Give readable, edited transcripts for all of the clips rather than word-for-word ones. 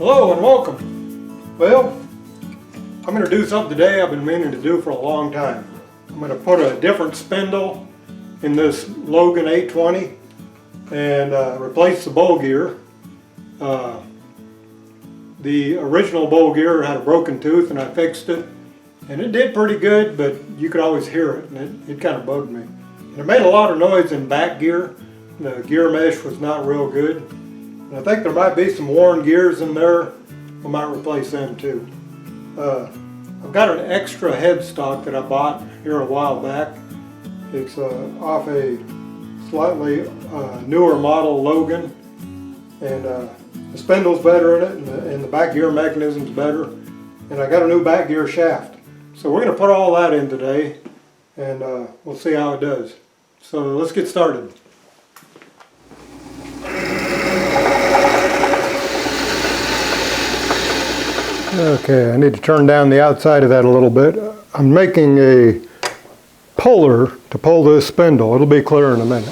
Hello and welcome. Well, I'm going to do something today I've been meaning to do for a long time. I'm going to put a different spindle in this Logan 820 and replace the bowl gear. The original bowl gear had a broken tooth and I fixed it, and it did pretty good, but you could always hear it, and it kind of bugged me. And it made a lot of noise in back gear. The gear mesh was not real good. And I think there might be some worn gears in there. We might replace them too. I've got an extra headstock that I bought here a while back. It's off a slightly newer model Logan, and the spindle's better in it, and the back gear mechanism's better, and I got a new back gear shaft. So we're going to put all that in today, and we'll see how it does. So let's get started. Okay, I need to turn down the outside of that a little bit. I'm making a puller to pull this spindle. It'll be clear in a minute.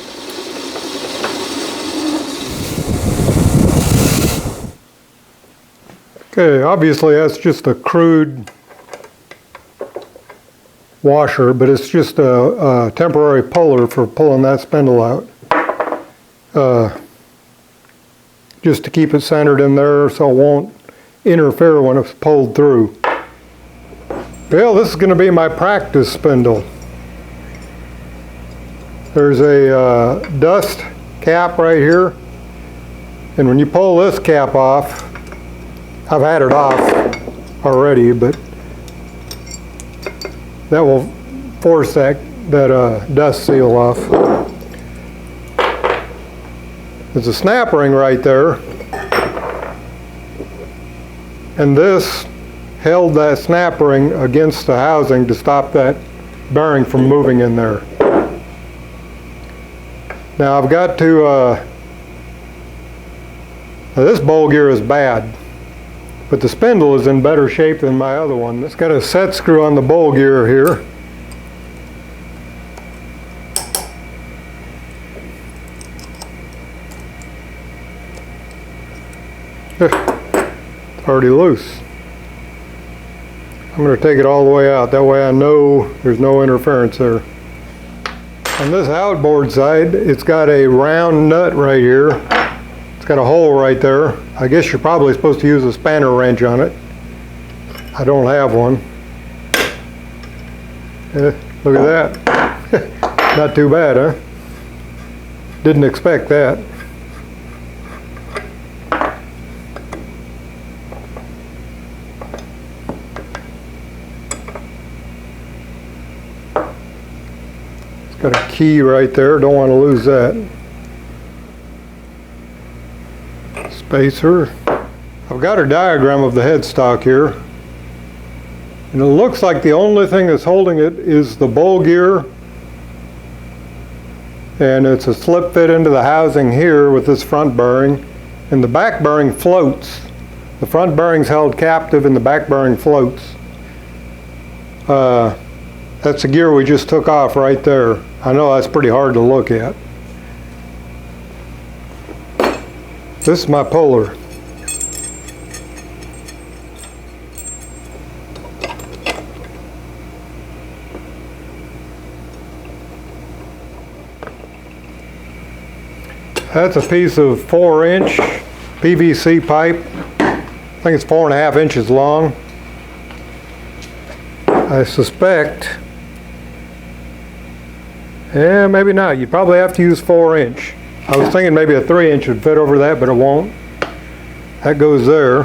Okay, obviously that's just a crude washer, but it's just a temporary puller for pulling that spindle out. Just to keep it centered in there so it won't interfere when it's pulled through. Well, this is going to be my practice spindle. There's a dust cap right here, and when you pull this cap off, I've had it off already, but that will force that dust seal off. There's a snap ring right there, and this held that snap ring against the housing to stop that bearing from moving in there. Now I've got to, now this bowl gear is bad, but the spindle is in better shape than my other one. It's got a set screw on the bowl gear here. It's already loose. I'm going to take it all the way out. That way I know there's no interference there. On this outboard side, it's got a round nut right here. It's got a hole right there. I guess you're probably supposed to use a spanner wrench on it. I don't have one. Look at that. Not too bad, huh? Didn't expect that. Got a key right there, don't want to lose that. Spacer. I've got a diagram of the headstock here. And it looks like the only thing that's holding it is the bowl gear. And it's a slip fit into the housing here with this front bearing. And the back bearing floats. The front bearing's held captive and the back bearing floats. That's the gear we just took off right there. I know that's pretty hard to look at. This is my puller. That's a piece of 4-inch PVC pipe. I think it's 4.5 inches long. I suspect, maybe not. You probably have to use 4-inch. I was thinking maybe a 3-inch would fit over that, but it won't. That goes there.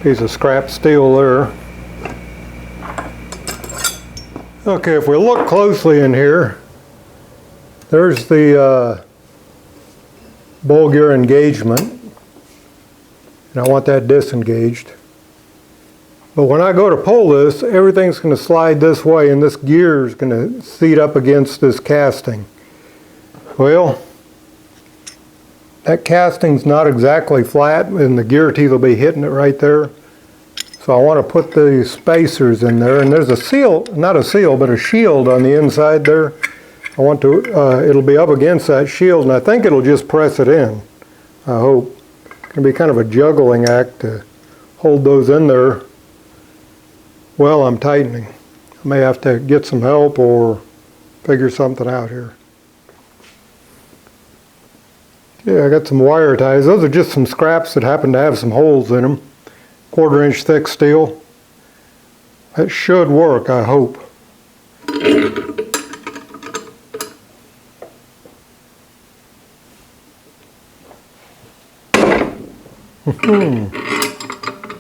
Piece of scrap steel there. Okay, if we look closely in here, there's the bowl gear engagement. And I want that disengaged. But when I go to pull this, everything's going to slide this way, and this gear is going to seat up against this casting. Well, that casting's not exactly flat, and the gear teeth will be hitting it right there. So I want to put the spacers in there, and there's a seal, not a seal, but a shield on the inside there. I want to, it'll be up against that shield, and I think it'll just press it in. I hope. It's going to be kind of a juggling act to hold those in there while I'm tightening. I may have to get some help or figure something out here. Yeah, I got some wire ties. Those are just some scraps that happen to have some holes in them. 1/4 inch thick steel. That should work, I hope.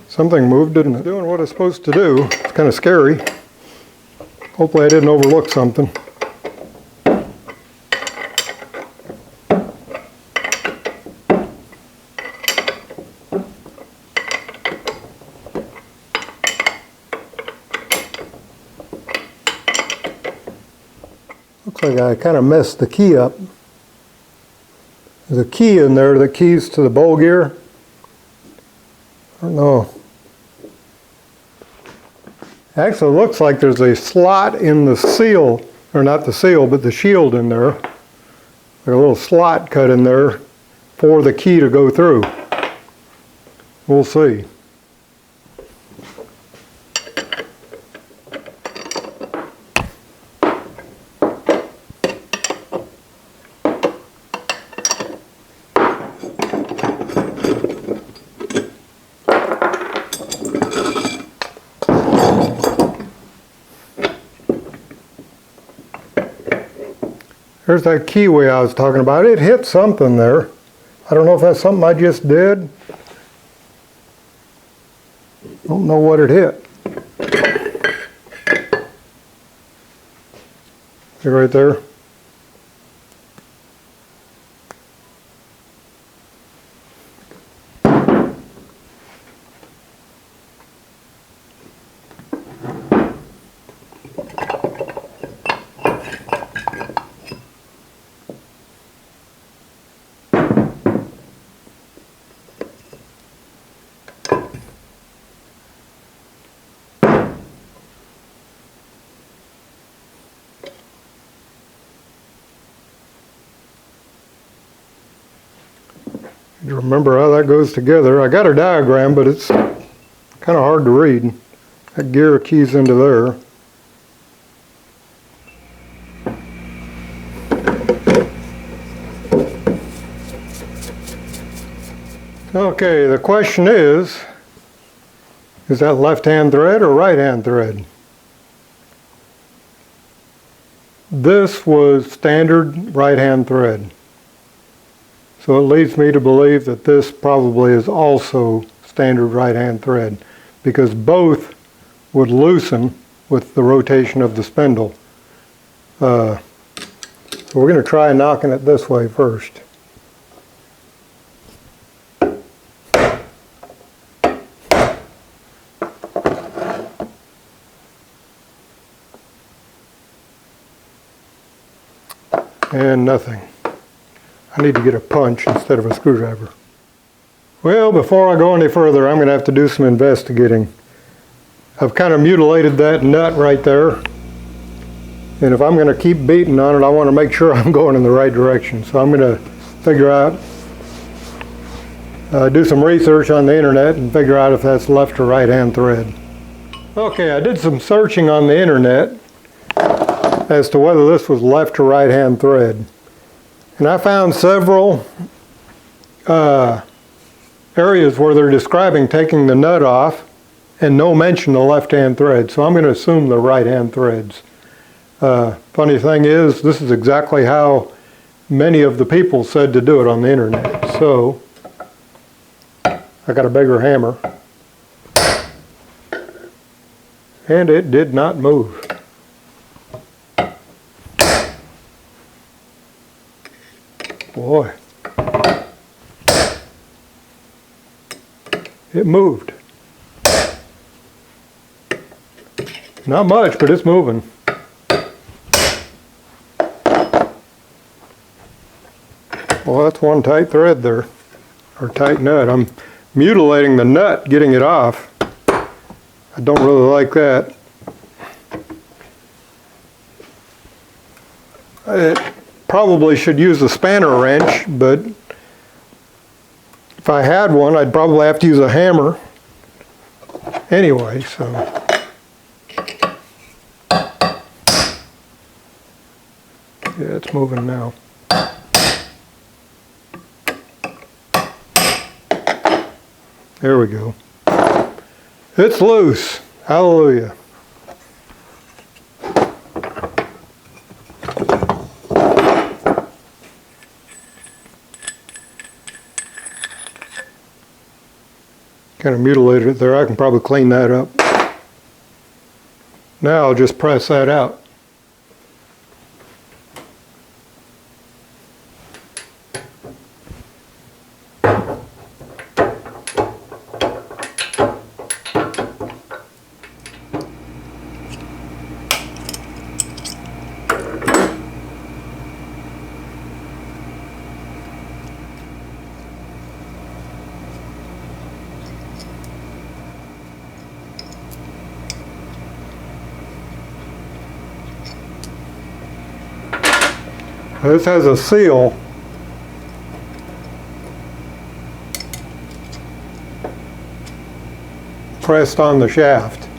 Something moved, didn't it? Doing what it's supposed to do. It's kind of scary. Hopefully I didn't overlook something. Looks like I kind of messed the key up. There's a key in there that keys to the bowl gear. I don't know. Actually, it looks like there's a slot in the seal, or not the seal, but the shield in there. Like a little slot cut in there for the key to go through. We'll see. There's that keyway I was talking about. It hit something there. I don't know if that's something I just did. Don't know what it hit. See right there? You remember how that goes together. I got a diagram, but it's kind of hard to read. That gear keys into there. Okay, the question is that left-hand thread or right-hand thread? This was standard right-hand thread. So it leads me to believe that this probably is also standard right-hand thread, because both would loosen with the rotation of the spindle. So we're going to try knocking it this way first. And nothing. I need to get a punch instead of a screwdriver. Well, before I go any further, I'm going to have to do some investigating. I've kind of mutilated that nut right there. And if I'm going to keep beating on it, I want to make sure I'm going in the right direction. So I'm going to figure out, do some research on the internet and figure out if that's left or right hand thread. Okay, I did some searching on the internet as to whether this was left or right hand thread. And I found several areas where they're describing taking the nut off and no mention of left-hand thread. So I'm going to assume they're right-hand threads. Funny thing is, this is exactly how many of the people said to do it on the internet. So I got a bigger hammer. And it did not move. Boy, it moved. Not much, but it's moving. Well, that's one tight thread there, or tight nut. I'm mutilating the nut, getting it off. I don't really like that. It probably should use a spanner wrench, but if I had one, I'd probably have to use a hammer anyway, so. Yeah, it's moving now. There we go. It's loose. Hallelujah. Kind of mutilated it there. I can probably clean that up. Now I'll just press that out. This has a seal. Pressed on the shaft.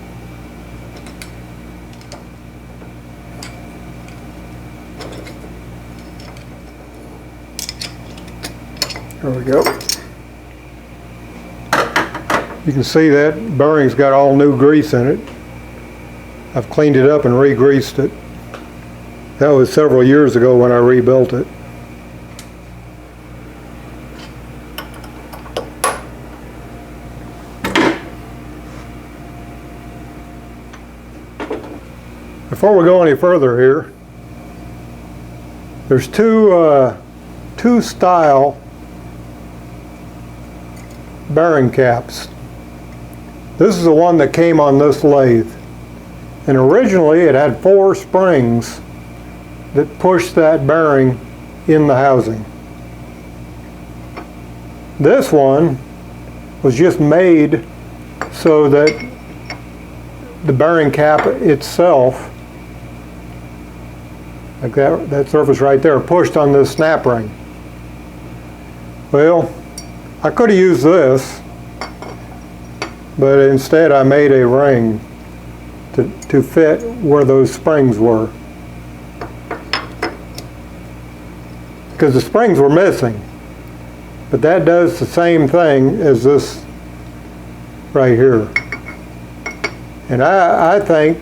There we go. You can see that bearing's got all new grease in it. I've cleaned it up and re-greased it. That was several years ago when I rebuilt it. Before we go any further here, there's two style bearing caps. This is the one that came on this lathe. And originally it had 4 springs that pushed that bearing in the housing. This one was just made so that the bearing cap itself, like that surface right there, pushed on this snap ring. Well, I could have used this, but instead I made a ring to fit where those springs were. Because the springs were missing. But that does the same thing as this right here. And I think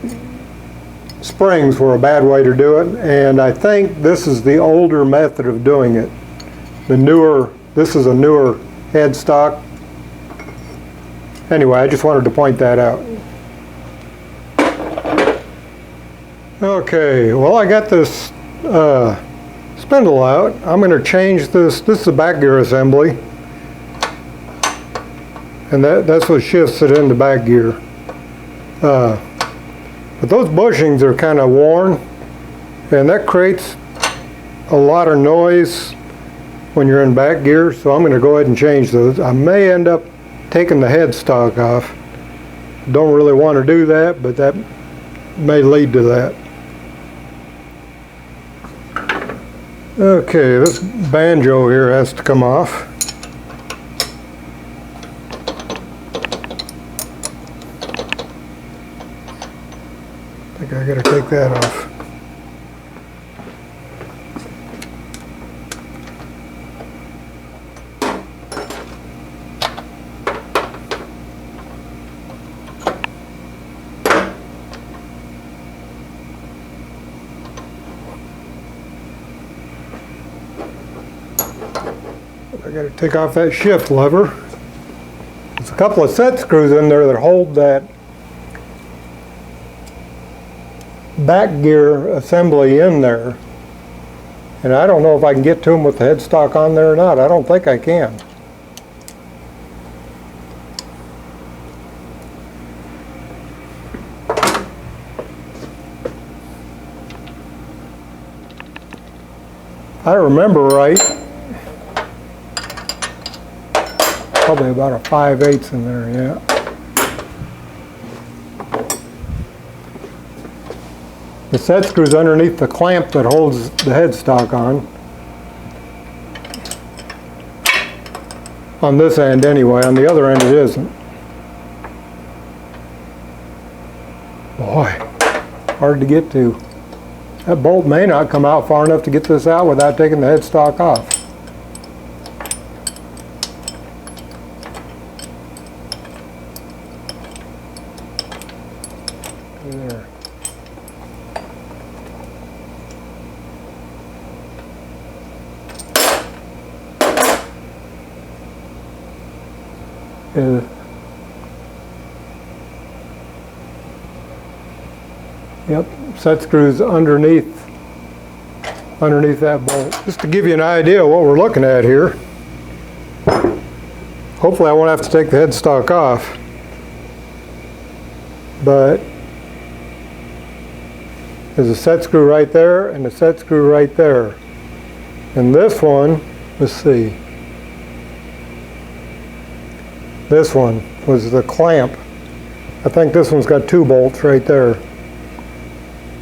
springs were a bad way to do it, and I think this is the older method of doing it. This is a newer headstock. Anyway, I just wanted to point that out. Okay, well, I got this spindle out. I'm going to change this. This is a back gear assembly, and that's what shifts it into back gear. But those bushings are kind of worn, and that creates a lot of noise when you're in back gear, so I'm going to go ahead and change those. I may end up taking the headstock off. Don't really want to do that, but that may lead to that. Okay, this banjo here has to come off. I think I gotta take that off. I got to take off that shift lever. There's a couple of set screws in there that hold that back gear assembly in there. And I don't know if I can get to them with the headstock on there or not. I don't think I can. If I remember right, probably about a 5/8 in there, yeah. The set screw's underneath the clamp that holds the headstock on this end anyway. On the other end it isn't. Boy, hard to get to. That bolt may not come out far enough to get this out without taking the headstock off. There. Yep, set screws underneath that bolt. Just to give you an idea of what we're looking at here. Hopefully I won't have to take the headstock off. But there's a set screw right there and a set screw right there. And this one, let's see. This one was the clamp. I think this one's got 2 bolts right there.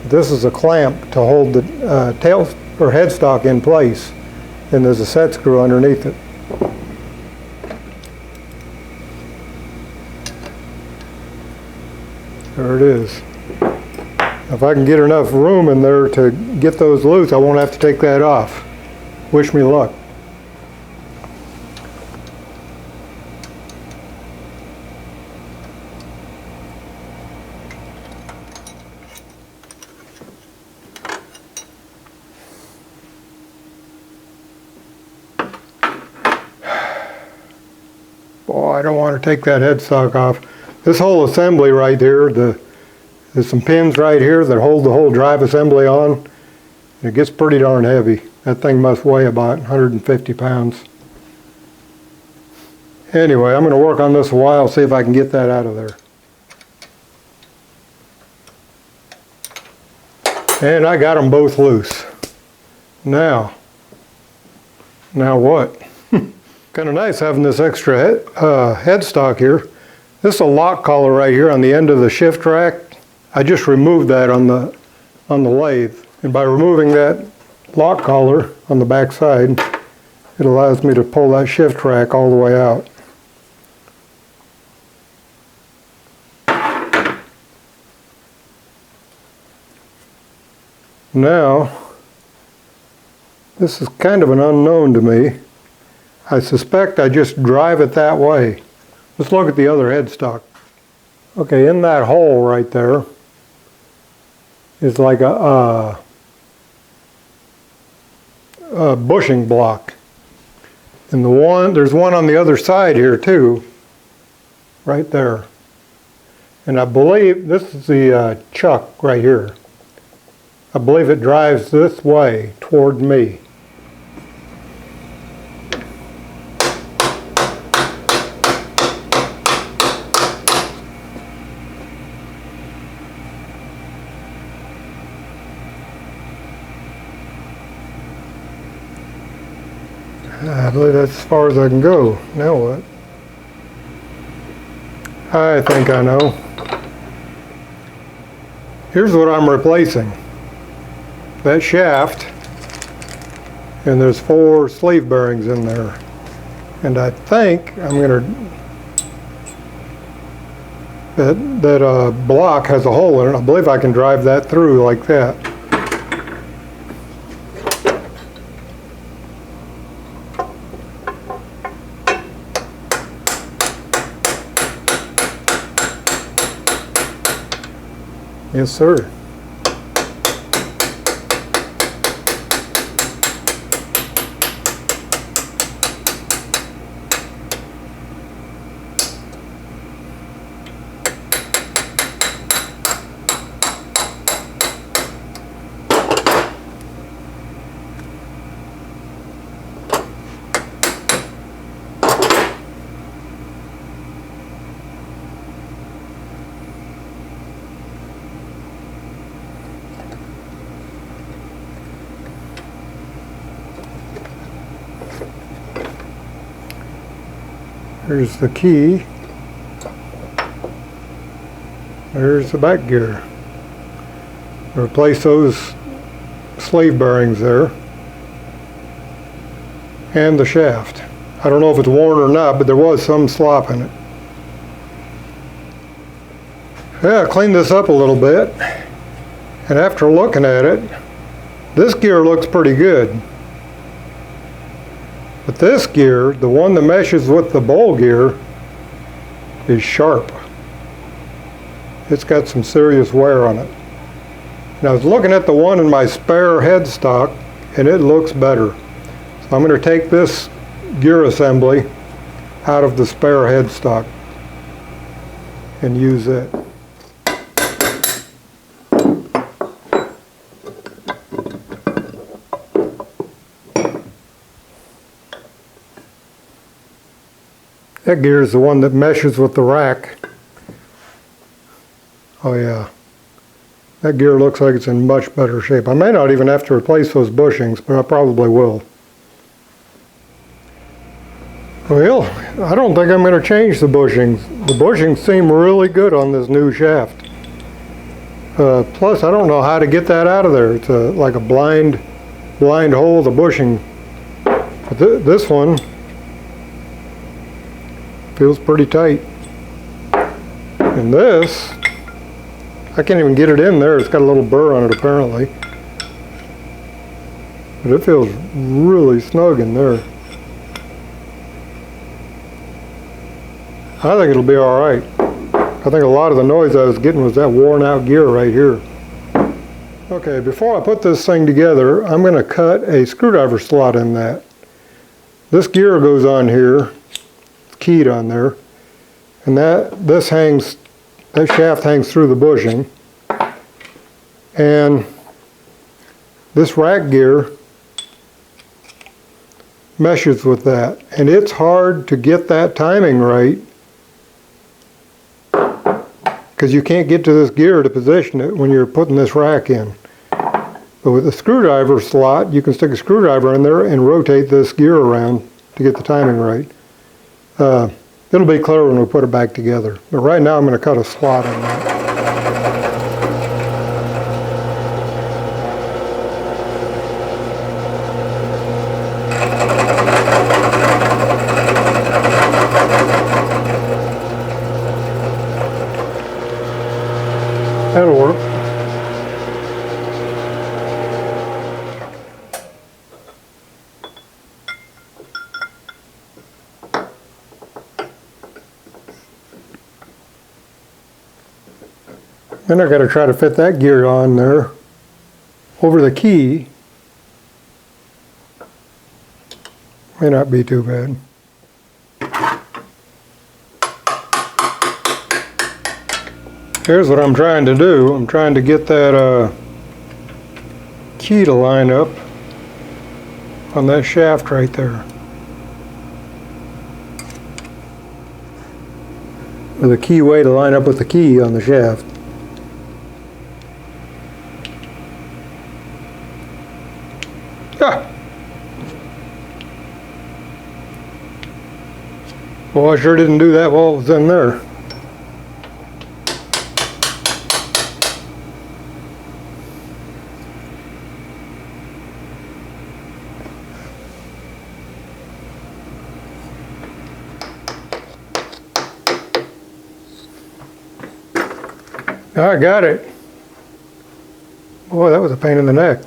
This is a clamp to hold the tail or headstock in place, and there's a set screw underneath it. There it is. If I can get enough room in there to get those loose, I won't have to take that off. Wish me luck. Boy, I don't want to take that headstock off. This whole assembly right here, there's some pins right here that hold the whole drive assembly on. It gets pretty darn heavy. That thing must weigh about 150 pounds. Anyway, I'm going to work on this a while, see if I can get that out of there. And I got them both loose. Now what? Kind of nice having this extra headstock here. This is a lock collar right here on the end of the shift rack. I just removed that on the lathe. And by removing that lock collar on the back side, it allows me to pull that shift rack all the way out. Now, this is kind of an unknown to me. I suspect I just drive it that way. Let's look at the other headstock. Okay, in that hole right there is like a bushing block. And there's one on the other side here too, right there. And I believe this is the chuck right here. I believe it drives this way toward me. I believe that's as far as I can go. Now what? I think I know. Here's what I'm replacing. That shaft, and there's 4 sleeve bearings in there. And I think I'm going to, that block has a hole in it. I believe I can drive that through like that. Yes, sir. Here's the key. There's the back gear. Replace those sleeve bearings there. And the shaft. I don't know if it's worn or not, but there was some slop in it. Yeah, I cleaned this up a little bit, and after looking at it, this gear looks pretty good. But this gear, the one that meshes with the bowl gear, is sharp. It's got some serious wear on it. And I was looking at the one in my spare headstock, and it looks better. So I'm going to take this gear assembly out of the spare headstock and use it. That gear is the one that meshes with the rack. Oh yeah, that gear looks like it's in much better shape. I may not even have to replace those bushings, but I probably will. Well, I don't think I'm going to change the bushings. The bushings seem really good on this new shaft. Plus, I don't know how to get that out of there. It's like a blind hole, the bushing. But this one feels pretty tight. And this, I can't even get it in there. It's got a little burr on it apparently. But it feels really snug in there. I think it'll be all right. I think a lot of the noise I was getting was that worn out gear right here. Okay, before I put this thing together, I'm going to cut a screwdriver slot in that. This gear goes on here. It's keyed on there. And that shaft hangs through the bushing. And this rack gear meshes with that. And it's hard to get that timing right, because you can't get to this gear to position it when you're putting this rack in. But with a screwdriver slot, you can stick a screwdriver in there and rotate this gear around to get the timing right. It'll be clear when we put it back together. But right now I'm going to cut a slot in that. That'll work. Then I got to try to fit that gear on there over the key. May not be too bad. Here's what I'm trying to do. I'm trying to get that key to line up on that shaft right there. Or the keyway to line up with the key on the shaft. Ah! Well, I sure didn't do that while it was in there. I got it. Boy, that was a pain in the neck.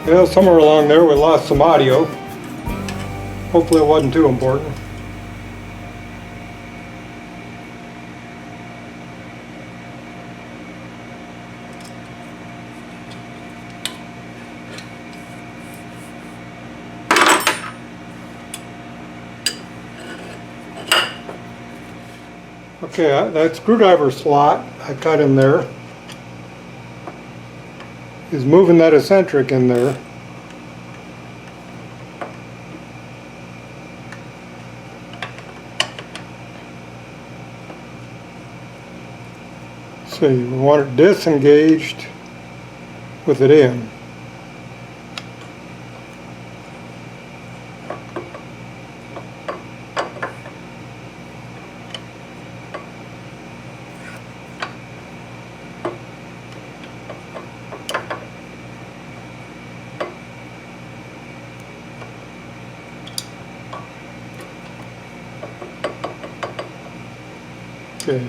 Well, somewhere along there we lost some audio. Hopefully it wasn't too important. Okay, that screwdriver slot I cut in there is moving that eccentric in there. So we want it disengaged with it in. Okay.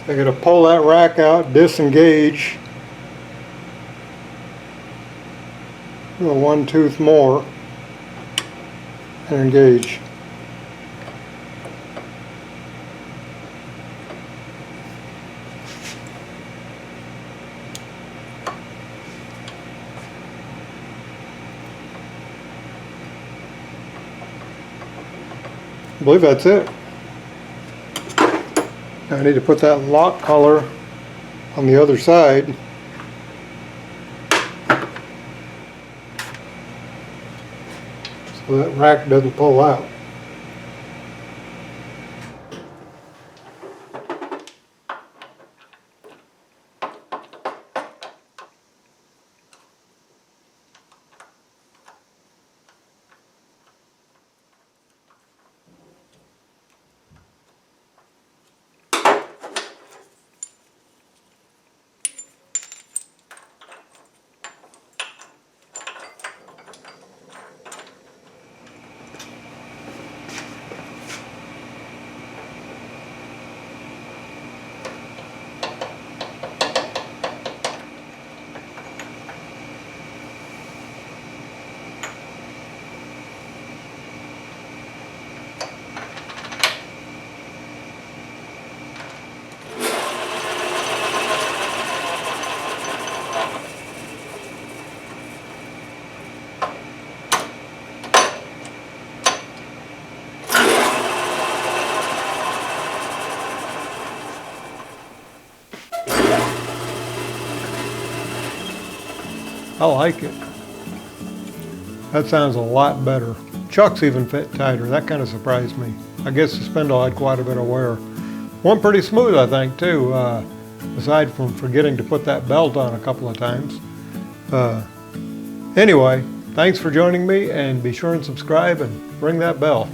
I got to pull that rack out, disengage, go one tooth more, and engage. I believe that's it. I need to put that lock collar on the other side. So that rack doesn't pull out. I like it. That sounds a lot better. Chucks even fit tighter. That kind of surprised me. I guess the spindle had quite a bit of wear. Went pretty smooth, I think, too, aside from forgetting to put that belt on a couple of times. Anyway, thanks for joining me, and be sure and subscribe and ring that bell.